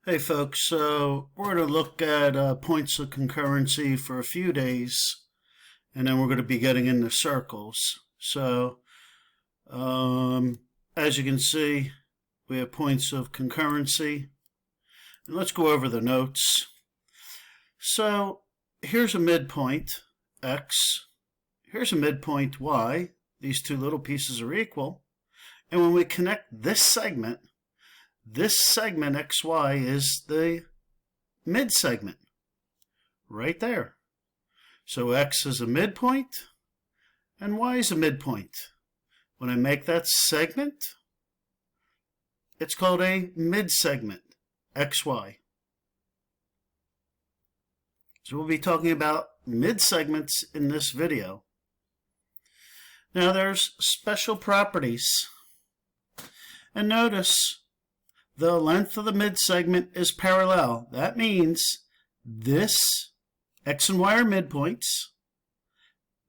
Hey folks, so we're going to look at points of concurrency for a few days, and then we're going to be getting into circles. So, as you can see, we have points of concurrency. And let's go over the notes. So, here's a midpoint, x. Here's a midpoint, y. These two little pieces are equal. And when we connect this segment xy is the mid-segment right there. So x is a midpoint and y is a midpoint. When I make that segment, it's called a mid-segment, xy. So we'll be talking about mid-segments in this video. Now there's special properties. And notice the length of the mid-segment is parallel. That means this x and y are midpoints.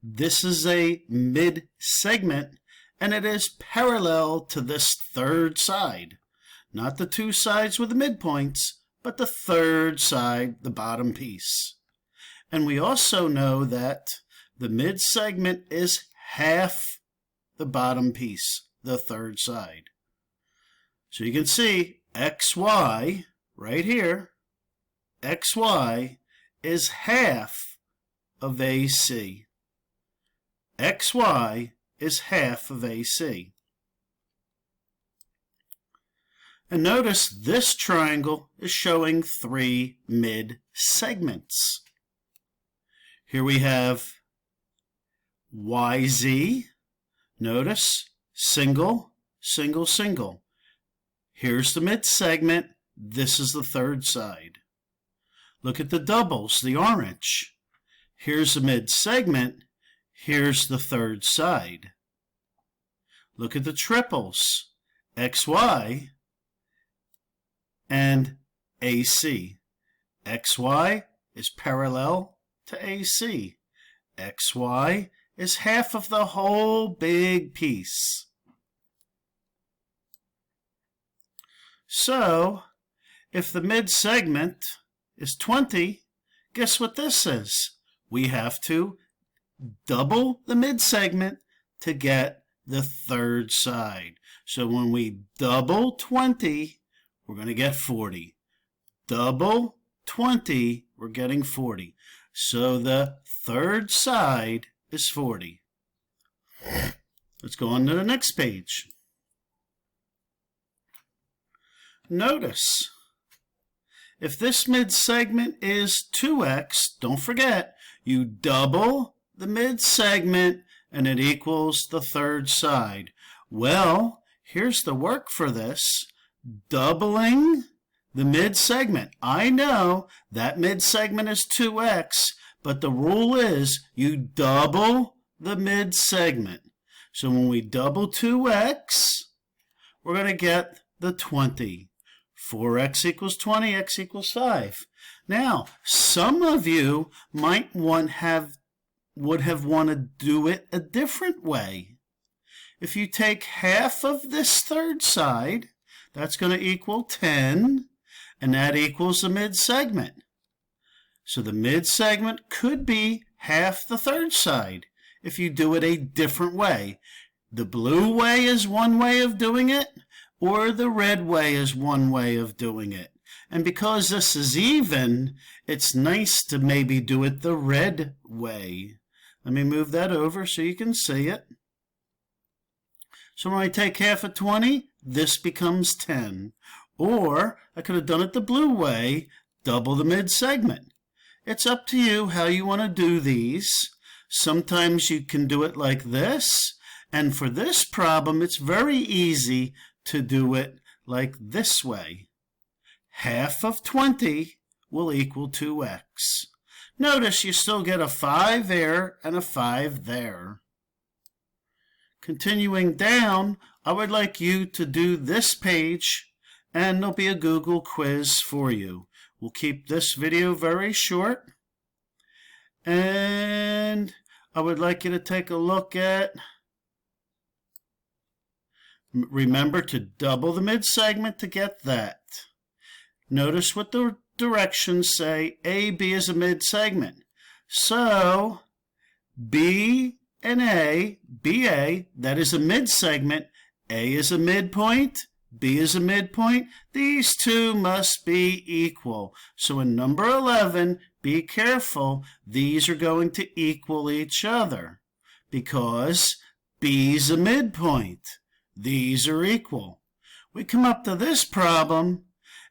This is a mid-segment, and it is parallel to this third side. Not the two sides with the midpoints, but the third side, the bottom piece. And we also know that the mid-segment is half the bottom piece, the third side. So you can see xy right here, xy is half of AC. xy is half of AC. And notice this triangle is showing three mid-segments. Here we have YZ. Notice single, single, single. Here's the mid-segment. This is the third side. Look at the doubles, the orange. Here's the mid-segment. Here's the third side. Look at the triples, XY and AC. XY is parallel to AC. XY is half of the whole big piece. So, if the mid-segment is 20, guess what this is? We have to double the mid-segment to get the third side. So when we double 20, we're going to get 40. Double 20, we're getting 40. So the third side is 40. Let's go on to the next page. Notice, if this mid-segment is 2x, don't forget, you double the mid-segment and it equals the third side. Well, here's the work for this. Doubling the mid-segment. I know that mid-segment is 2x, but the rule is you double the mid-segment. So when we double 2x, we're going to get the 20. 4x equals 20, x equals 5. Now, some of you might would have wanted to do it a different way. If you take half of this third side, that's going to equal 10, and that equals the mid-segment. So the mid-segment could be half the third side if you do it a different way. The blue way is one way of doing it, or the red way is one way of doing it. And because this is even, it's nice to maybe do it the red way. Let me move that over so you can see it. So when I take half of 20, this becomes 10. Or I could have done it the blue way, double the mid-segment. It's up to you how you want to do these. Sometimes you can do it like this. And for this problem, it's very easy to do it like this way. Half of 20 will equal 2x. Notice you still get a 5 there and a 5 there. Continuing down, I would like you to do this page, and there'll be a Google quiz for you. We'll keep this video very short, and I would like you to take a look at Remember to double the mid-segment to get that. Notice what the directions say. AB is a mid-segment. So, B and A, BA, that is a mid-segment. A is a midpoint. B is a midpoint. These two must be equal. So in number 11, be careful. These are going to equal each other because B's a midpoint. These are equal. We come up to this problem,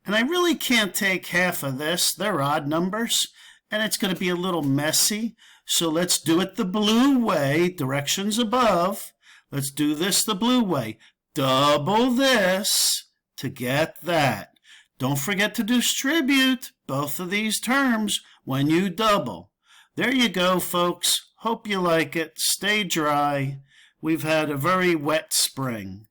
and I really can't take half of this. They're odd numbers, and it's going to be a little messy. So let's do it the blue way, directions above. Let's do this the blue way. Double this to get that. Don't forget to distribute both of these terms when you double. There you go, folks. Hope you like it. Stay dry. We've had a very wet spring.